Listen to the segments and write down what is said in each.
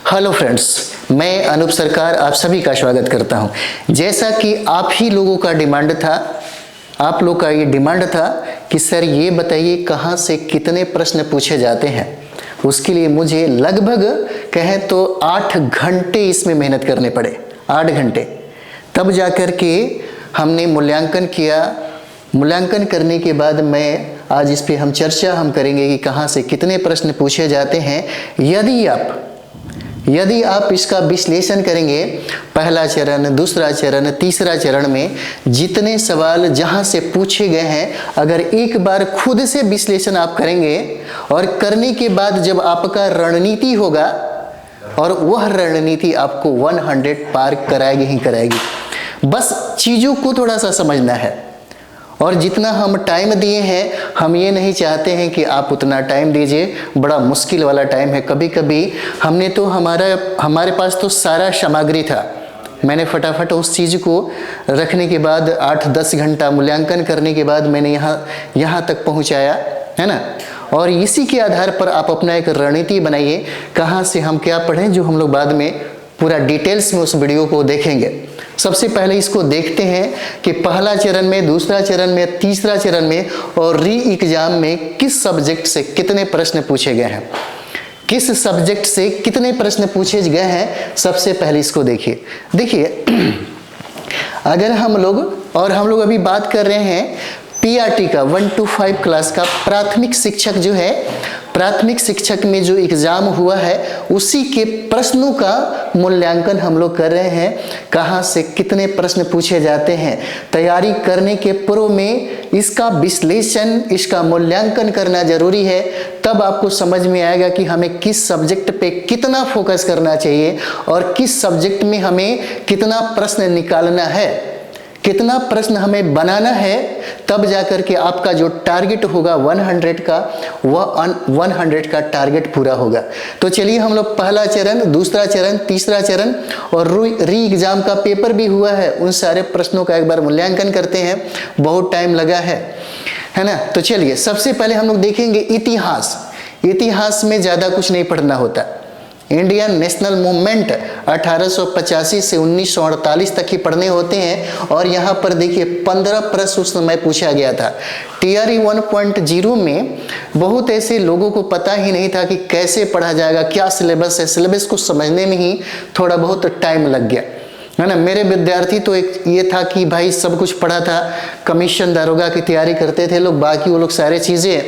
Hello friends, मैं अनूप सरकार आप सभी का स्वागत करता हूं। जैसा कि आप ही लोगों का डिमांड था, आप लोग का ये डिमांड था कि सर ये बताइए कहाँ से कितने प्रश्न पूछे जाते हैं। उसके लिए मुझे लगभग कहें तो 8 घंटे इसमें मेहनत करने पड़े। 8 घंटे तब जाकर के हमने मूल्यांकन किया। मूल्यांकन करने के बाद मैं आज इस पे हम चर्चा करेंगे कि कहाँ से कितने प्रश्न पूछे जाते हैं। यदि आप इसका विश्लेषण करेंगे, पहला चरण, दूसरा चरण, तीसरा चरण में जितने सवाल जहां से पूछे गए हैं, अगर एक बार खुद से विश्लेषण आप करेंगे और करने के बाद जब आपका रणनीति होगा और वह रणनीति आपको 100 पार कराएगी ही कराएगी। बस चीज़ों को थोड़ा सा समझना है और जितना हम टाइम दिए हैं, हम ये नहीं चाहते हैं कि आप उतना टाइम दीजिए। बड़ा मुश्किल वाला टाइम है। कभी कभी हमने तो हमारे पास तो सारा सामग्री था, मैंने फटाफट उस चीज़ को रखने के बाद 8-10 घंटा मूल्यांकन करने के बाद मैंने यहाँ तक पहुँचाया है ना। और इसी के आधार पर आप अपना एक रणनीति बनाइए, कहाँ से हम क्या पढ़ें, जो हम लोग बाद में पूरा डिटेल्स में उस वीडियो को देखेंगे। सबसे पहले इसको देखते हैं कि पहला चरण में, दूसरा चरण में, तीसरा चरण में और री एग्जाम में किस सब्जेक्ट से कितने प्रश्न पूछे गए हैं, किस सब्जेक्ट से कितने प्रश्न पूछे गए हैं। सबसे पहले इसको देखिए अगर हम लोग अभी बात कर रहे हैं पीआरटी का 1 to 5 क्लास का प्राथमिक शिक्षक जो है, प्राथमिक शिक्षक में जो एग्जाम हुआ है उसी के प्रश्नों का मूल्यांकन हम लोग कर रहे हैं। कहाँ से कितने प्रश्न पूछे जाते हैं, तैयारी करने के पूर्व में इसका विश्लेषण, इसका मूल्यांकन करना जरूरी है। तब आपको समझ में आएगा कि हमें किस सब्जेक्ट पे कितना फोकस करना चाहिए और किस सब्जेक्ट में हमें कितना प्रश्न निकालना है, कितना प्रश्न हमें बनाना है। तब जाकर के आपका जो टारगेट होगा 100 का, वह 100 का टारगेट पूरा होगा। तो चलिए हम लोग पहला चरण, दूसरा चरण, तीसरा चरण और री एग्जाम का पेपर भी हुआ है, उन सारे प्रश्नों का एक बार मूल्यांकन करते हैं। बहुत टाइम लगा है ना। तो चलिए सबसे पहले हम लोग देखेंगे इतिहास। इतिहास में ज़्यादा कुछ नहीं पढ़ना होता। इंडियन नेशनल मूवमेंट 1885 से 1948 तक ही पढ़ने होते हैं। और यहाँ पर देखिए 15 प्रश्न उस समय पूछा गया था। टीआरई 1.0 में बहुत ऐसे लोगों को पता ही नहीं था कि कैसे पढ़ा जाएगा, क्या सिलेबस है। सिलेबस को समझने में ही थोड़ा बहुत टाइम लग गया है ना। मेरे विद्यार्थी तो एक ये था कि भाई सब कुछ पढ़ा था, कमीशन दारोगा की तैयारी करते थे लोग, बाकी वो लोग सारे चीज़ें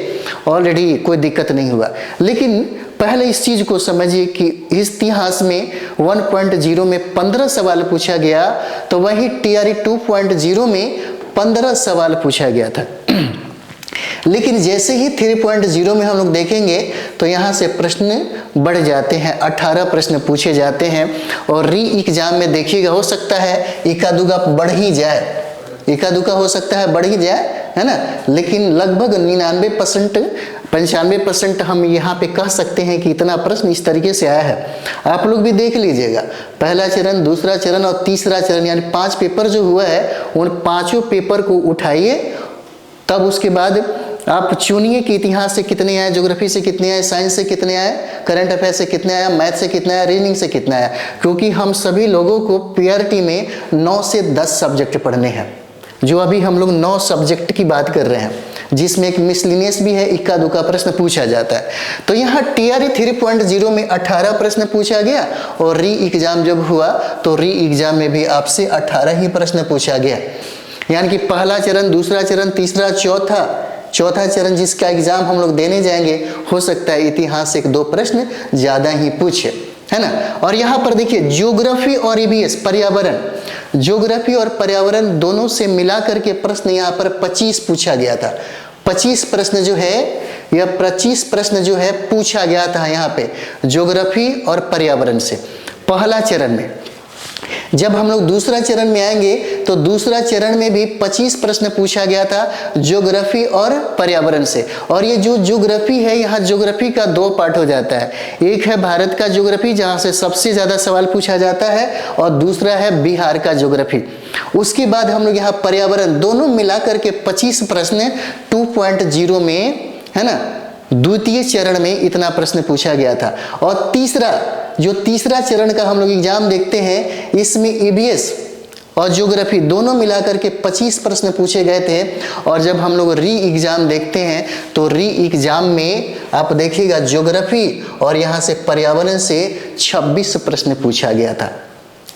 ऑलरेडी, कोई दिक्कत नहीं हुआ। लेकिन पहले इस चीज़ को समझिए कि इतिहास में 1.0 में 15 सवाल पूछा गया, तो वही टीआरई 2.0 में 15 सवाल पूछा गया था। लेकिन जैसे ही 3.0 में हम लोग देखेंगे तो यहाँ से प्रश्न बढ़ जाते हैं, 18 प्रश्न पूछे जाते हैं। और री एग्जाम में देखिएगा, हो सकता है एका दुका बढ़ ही जाए, एका दुका हो सकता है बढ़ ही जाए है ना। लेकिन लगभग 95% हम यहाँ पे कह सकते हैं कि इतना प्रश्न इस तरीके से आया है। आप लोग भी देख लीजिएगा, पहला चरण, दूसरा चरण और तीसरा चरण, यानी 5 पेपर जो हुआ है, उन 5 पेपर को उठाइए। तब उसके बाद आप चुनिए कि इतिहास से कितने आए, ज्योग्राफी से कितने आए, साइंस से कितने आए, करंट अफेयर से कितने आया, मैथ से कितना आया, रीजनिंग से कितना आया। क्योंकि हम सभी लोगों को पीआरटी में 9 से 10 सब्जेक्ट पढ़ने हैं। जो अभी हम लोग 9 सब्जेक्ट की बात कर रहे हैं, जिसमें एक मिसलिनियस भी है, इक्का दुक्का प्रश्न पूछा जाता है। तो यहाँ टीआरई 3.0 में 18 प्रश्न पूछा गया और री एग्जाम जब हुआ तो री एग्जाम में भी आपसे 18 ही प्रश्न पूछा गया। यानी कि पहला चरण, दूसरा चरण, तीसरा, चौथा चरण जिसका एग्जाम हम लोग देने जाएंगे, हो सकता है इतिहास से 1-2 प्रश्न ज़्यादा ही पूछे, है ना। और यहाँ पर देखिए ज्योग्राफी और ईवीएस, पर्यावरण, ज्योग्राफी और पर्यावरण दोनों से मिला करके प्रश्न यहाँ पर 25 पूछा गया था। 25 प्रश्न जो है, यह 25 प्रश्न जो है पूछा गया था यहाँ पे ज्योग्राफी और पर्यावरण से पहला चरण में। जब हम लोग दूसरा चरण में आएंगे तो दूसरा चरण में भी 25 प्रश्न पूछा गया था ज्योग्राफी और पर्यावरण से। और ये जो ज्योग्राफी है, यहाँ ज्योग्राफी का 2 पार्ट हो जाता है। एक है भारत का ज्योग्राफी, जहाँ से सबसे ज़्यादा सवाल पूछा जाता है, और दूसरा है बिहार का ज्योग्राफी। उसके बाद हम लोग यहाँ पर्यावरण, दोनों मिलाकर के 25 प्रश्न 2.0 में, है ना, द्वितीय चरण में इतना प्रश्न पूछा गया था। और तीसरा जो तीसरा चरण का हम लोग एग्जाम देखते हैं, इसमें ईवीएस और ज्योग्राफी दोनों मिलाकर के 25 प्रश्न पूछे गए थे। और जब हम लोग री एग्जाम देखते हैं तो री एग्जाम में आप देखिएगा ज्योग्राफी और यहाँ से पर्यावरण से 26 प्रश्न पूछा गया था,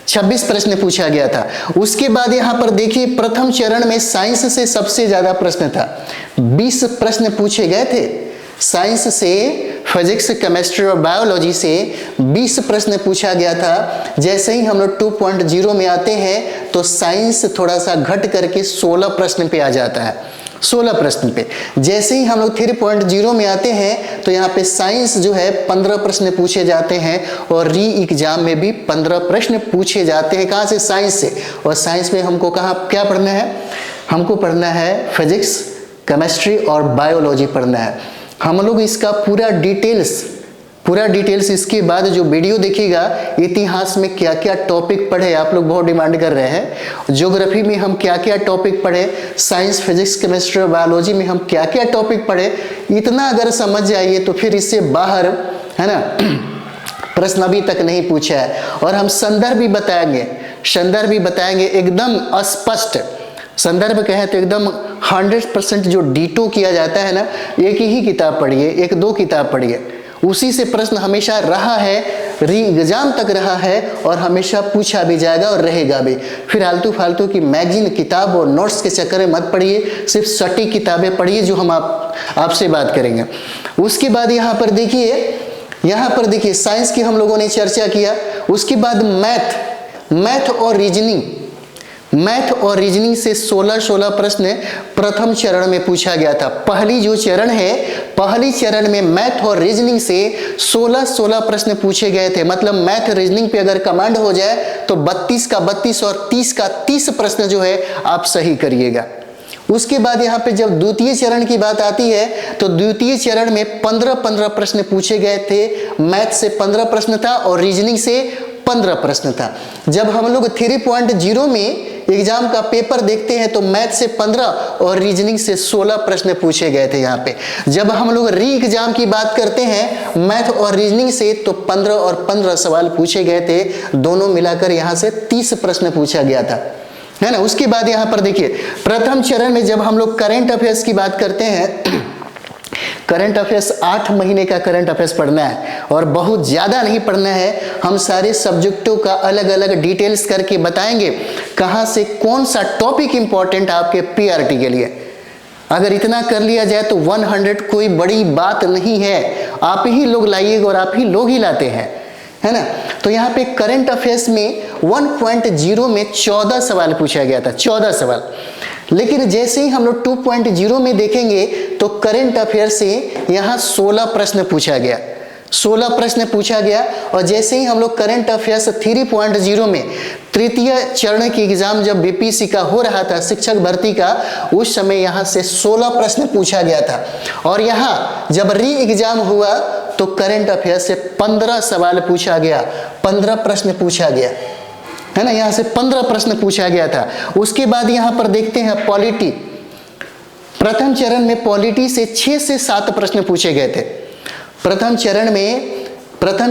26 प्रश्न पूछा गया था। उसके बाद यहाँ पर देखिए प्रथम चरण में साइंस से सबसे ज्यादा प्रश्न था, 20 प्रश्न पूछे गए थे। साइंस से, फिजिक्स, केमिस्ट्री और बायोलॉजी से 20 प्रश्न पूछा गया था। जैसे ही हम लोग 2.0 में आते हैं तो साइंस थोड़ा सा घट करके 16 प्रश्न पे आ जाता है, 16 प्रश्न पे। जैसे ही हम लोग 3.0 में आते हैं तो यहाँ पे साइंस जो है 15 प्रश्न पूछे जाते हैं और री एग्जाम में भी 15 प्रश्न पूछे जाते हैं। कहाँ से? साइंस से। और साइंस में हमको कहाँ क्या पढ़ना है? हमको पढ़ना है फिजिक्स, केमिस्ट्री और बायोलॉजी पढ़ना है। हम लोग इसका पूरा डिटेल्स इसके बाद जो वीडियो देखिएगा, इतिहास में क्या क्या टॉपिक पढ़े, आप लोग बहुत डिमांड कर रहे हैं। ज्योग्राफी में हम क्या क्या टॉपिक पढ़े, साइंस, फिजिक्स, केमिस्ट्री और बायोलॉजी में हम क्या क्या टॉपिक पढ़े, इतना अगर समझ जाइए तो फिर इससे बाहर, है ना, प्रश्न अभी तक नहीं पूछा है। और हम संदर्भ भी बताएंगे एकदम स्पष्ट। संदर्भ कहें तो एकदम 100% जो डीटो किया जाता है ना, एक ही किताब पढ़िए, 1-2 किताब पढ़िए, उसी से प्रश्न हमेशा रहा है, री एग्जाम तक रहा है और हमेशा पूछा भी जाएगा और रहेगा भी। फिर आलतू फालतू की मैगजीन, किताब और नोट्स के चक्कर में मत पढ़िए, सिर्फ सटीक किताबें पढ़िए जो हम आपसे बात करेंगे। उसके बाद यहाँ पर देखिए साइंस की हम लोगों ने चर्चा किया। उसके बाद मैथ और रीजनिंग से 16 प्रश्न प्रथम चरण में पूछा गया था। पहली चरण में मैथ और रीजनिंग से 16 प्रश्न पूछे गए थे। मतलब मैथ रीजनिंग पे अगर कमांड हो जाए तो 32 का 32 और 30 का 30 प्रश्न जो है आप सही करिएगा। उसके बाद यहाँ पे जब द्वितीय चरण की बात आती है तो द्वितीय चरण में 15 प्रश्न पूछे गए थे। मैथ से 15 प्रश्न था और रीजनिंग से 15 प्रश्न था। जब हम लोग 3.0 में एग्जाम का पेपर देखते हैं तो मैथ से 15 और रीजनिंग से 16 प्रश्न पूछे गए थे यहाँ पे। जब हम लोग री एग्जाम की बात करते हैं मैथ और रीजनिंग से तो 15 और 15 सवाल पूछे गए थे, दोनों मिलाकर यहाँ से 30 प्रश्न पूछा गया था, है ना। उसके बाद यहाँ पर देखिए प्रथम चरण में जब हम लोग करंट अफेयर्स की बात करते हैं, करंट अफेयर्स 8 महीने का करंट अफेयर्स पढ़ना है और बहुत ज़्यादा नहीं पढ़ना है। हम सारे सब्जेक्टों का अलग अलग डिटेल्स करके बताएंगे कहाँ से कौन सा टॉपिक इंपॉर्टेंट आपके पीआरटी के लिए। अगर इतना कर लिया जाए तो 100 कोई बड़ी बात नहीं है, आप ही लोग लाइएगा और आप ही लोग ही लाते हैं, है ना। तो यहाँ पे करंट अफेयर्स में 1.0 में 14 सवाल पूछा गया था, 14 सवाल। लेकिन जैसे ही हम लोग 2.0 में देखेंगे तो करंट अफेयर से यहाँ 16 प्रश्न पूछा गया, 16 प्रश्न पूछा गया। और जैसे ही हम लोग करंट अफेयर्स 3.0 में तृतीय चरण की एग्जाम जब बीपीएससी का हो रहा था, शिक्षक भर्ती का, उस समय यहाँ से 16 प्रश्न पूछा गया था। और यहाँ जब री एग्जाम हुआ तो करंट अफेयर से 15 सवाल पूछा गया, 15 प्रश्न पूछा गया, है ना। यहाँ से 15 प्रश्न पूछा गया था। उसके बाद यहाँ पर देखते हैं पॉलिटी। प्रथम चरण में पॉलिटी से 6 से 7 प्रश्न पूछे गए थे। प्रथम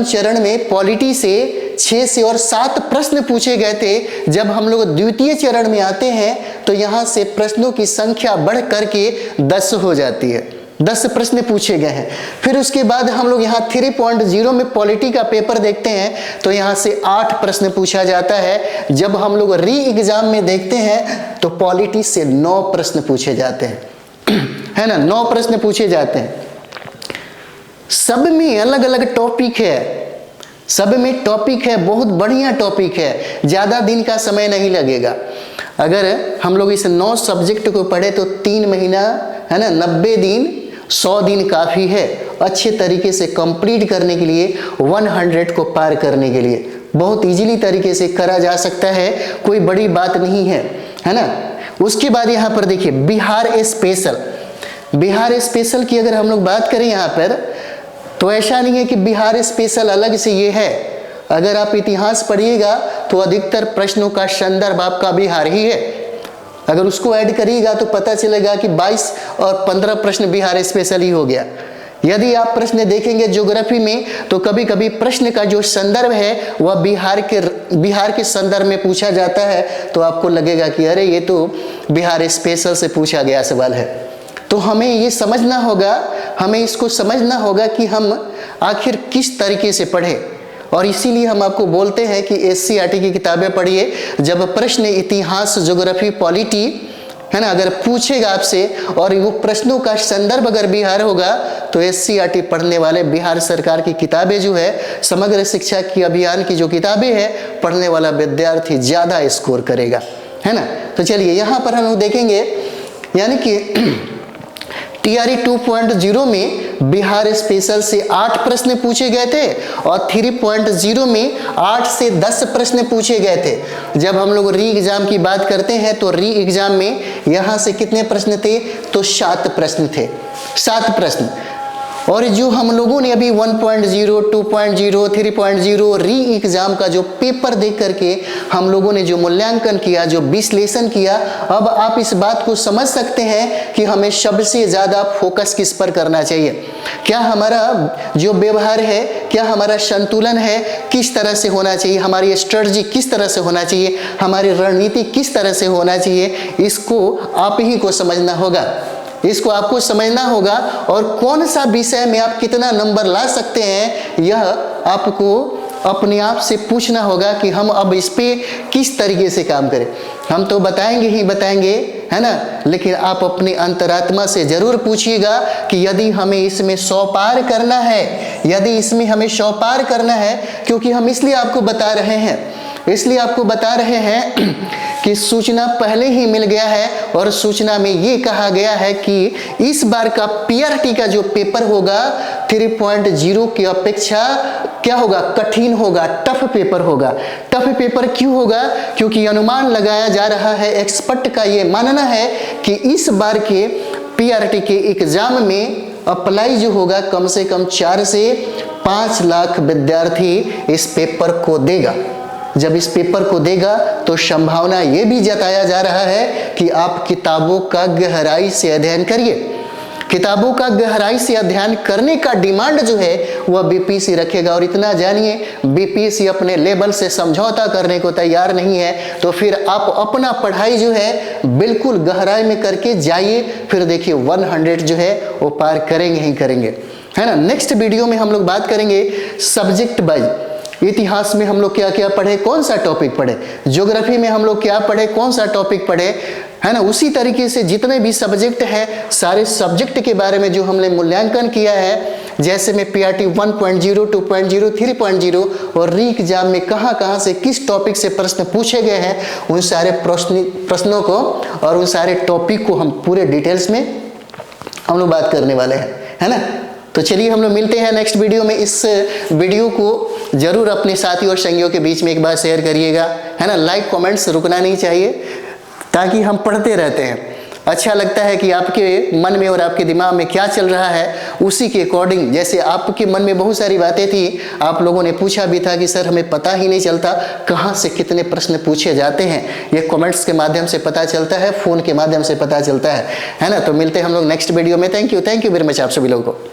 चरण में पॉलिटी से 6 से और 7 प्रश्न पूछे गए थे। जब हम लोग द्वितीय चरण में आते हैं तो यहाँ से प्रश्नों की संख्या बढ़ करके 10 हो जाती है, 10 प्रश्न पूछे गए हैं। फिर उसके बाद हम लोग यहाँ 3.0 में पॉलिटी का पेपर देखते हैं तो यहाँ से 8 प्रश्न पूछा जाता है। जब हम लोग री एग्जाम में देखते हैं तो पॉलिटी से 9 प्रश्न पूछे जाते हैं, है ना, 9 प्रश्न पूछे जाते हैं। सब में अलग अलग टॉपिक है, बहुत बढ़िया टॉपिक है, ज़्यादा दिन का समय नहीं लगेगा। अगर हम लोग इस 9 सब्जेक्ट को पढ़े तो 3 महीना, है ना, 90 दिन, 100 दिन काफ़ी है अच्छे तरीके से कंप्लीट करने के लिए, 100 को पार करने के लिए बहुत इजीली तरीके से करा जा सकता है, कोई बड़ी बात नहीं है, है ना। उसके बाद यहाँ पर देखिए बिहार स्पेशल की अगर हम लोग बात करें यहाँ पर तो ऐसा नहीं है कि बिहार स्पेशल अलग से ये है। अगर आप इतिहास पढ़िएगा तो अधिकतर प्रश्नों का संदर्भ आपका बिहार ही है। अगर उसको ऐड करिएगा तो पता चलेगा कि 22 और 15 प्रश्न बिहार स्पेशल ही हो गया। यदि आप प्रश्न देखेंगे ज्योग्राफी में तो कभी कभी प्रश्न का जो संदर्भ है वह बिहार के संदर्भ में पूछा जाता है, तो आपको लगेगा कि अरे ये तो बिहार स्पेशल से पूछा गया सवाल है। तो हमें ये समझना होगा, हमें इसको समझना होगा कि हम आखिर किस तरीके से पढ़ें, और इसीलिए हम आपको बोलते हैं कि SCERT की किताबें पढ़िए। जब प्रश्न इतिहास, ज्योग्राफी, पॉलिटी है ना अगर पूछेगा आपसे और वो प्रश्नों का संदर्भ अगर बिहार होगा तो SCERT पढ़ने वाले, बिहार सरकार की किताबें जो है, समग्र शिक्षा की अभियान की जो किताबें हैं, पढ़ने वाला विद्यार्थी ज़्यादा स्कोर करेगा, है ना। तो चलिए यहाँ पर हम लोग देखेंगे, यानी कि TRE 2.0 में बिहार स्पेशल से 8 प्रश्न पूछे गए थे और 3.0 में 8 से 10 प्रश्न पूछे गए थे। जब हम लोग री एग्जाम की बात करते हैं तो री एग्जाम में यहाँ से कितने प्रश्न थे, तो 7 प्रश्न थे, 7 प्रश्न। और जो हम लोगों ने अभी 1.0, 2.0, 3.0 री एग्जाम का जो पेपर देख करके हम लोगों ने जो मूल्यांकन किया, जो विश्लेषण किया, अब आप इस बात को समझ सकते हैं कि हमें सबसे ज़्यादा फोकस किस पर करना चाहिए। क्या हमारा जो व्यवहार है, क्या हमारा संतुलन है, किस तरह से होना चाहिए, हमारी स्ट्रेटजी किस तरह से होना चाहिए, हमारी रणनीति किस तरह से होना चाहिए, इसको आप ही को समझना होगा, इसको आपको समझना होगा। और कौन सा विषय में आप कितना नंबर ला सकते हैं, यह आपको अपने आप से पूछना होगा कि हम अब इस पे किस तरीके से काम करें। हम तो बताएंगे ही बताएंगे, है ना, लेकिन आप अपनी अंतरात्मा से जरूर पूछिएगा कि यदि हमें इसमें 100 पार करना है, यदि इसमें हमें 100 पार करना है, क्योंकि हम इसलिए आपको बता रहे हैं, इसलिए आपको बता रहे हैं कि सूचना पहले ही मिल गया है और सूचना में ये कहा गया है कि इस बार का PRT का जो पेपर होगा 3.0 की अपेक्षा क्या होगा, कठिन होगा, टफ पेपर होगा। टफ पेपर क्यों होगा, क्योंकि अनुमान लगाया जा रहा है, एक्सपर्ट का ये मानना है कि इस बार के PRT के एग्जाम में अप्लाई जो होगा कम से कम 4 से 5 लाख विद्यार्थी इस पेपर को देगा। जब इस पेपर को देगा तो संभावना ये भी जताया जा रहा है कि आप किताबों का गहराई से अध्ययन करिए। किताबों का गहराई से अध्ययन करने का डिमांड जो है वह BPSC रखेगा। और इतना जानिए, BPSC अपने लेवल से समझौता करने को तैयार नहीं है, तो फिर आप अपना पढ़ाई जो है बिल्कुल गहराई में करके जाइए, फिर देखिए 100 जो है वो पार करेंगे ही करेंगे, है ना। नेक्स्ट वीडियो में हम लोग बात करेंगे सब्जेक्ट वाइज। इतिहास में हम लोग क्या क्या पढ़े, कौन सा टॉपिक पढ़े, ज्योग्राफी में हम लोग क्या पढ़े, कौन सा टॉपिक पढ़े, है ना। उसी तरीके से जितने भी सब्जेक्ट हैं, सारे सब्जेक्ट के बारे में जो हमने मूल्यांकन किया है, जैसे में PRT 1.0, 2.0, 3.0 और री एग्जाम में कहाँ कहाँ से किस टॉपिक से प्रश्न पूछे गए हैं, उन सारे प्रश्नों को और उन सारे टॉपिक को हम पूरे डिटेल्स में हम लोग बात करने वाले हैं, है ना। तो चलिए हम लोग मिलते हैं नेक्स्ट वीडियो में। इस वीडियो को जरूर अपने साथी और संगियों के बीच में एक बार शेयर करिएगा, है ना। लाइक कमेंट्स रुकना नहीं चाहिए, ताकि हम पढ़ते रहते हैं। अच्छा लगता है कि आपके मन में और आपके दिमाग में क्या चल रहा है, उसी के अकॉर्डिंग, जैसे आपके मन में बहुत सारी बातें थी, आप लोगों ने पूछा भी था कि सर हमें पता ही नहीं चलता कहाँ से कितने प्रश्न पूछे जाते हैं, ये कमेंट्स के माध्यम से पता चलता है, फ़ोन के माध्यम से पता चलता है ना। तो मिलते हैं हम लोग नेक्स्ट वीडियो में। थैंक यू वेरी मच आप सभी लोगों को।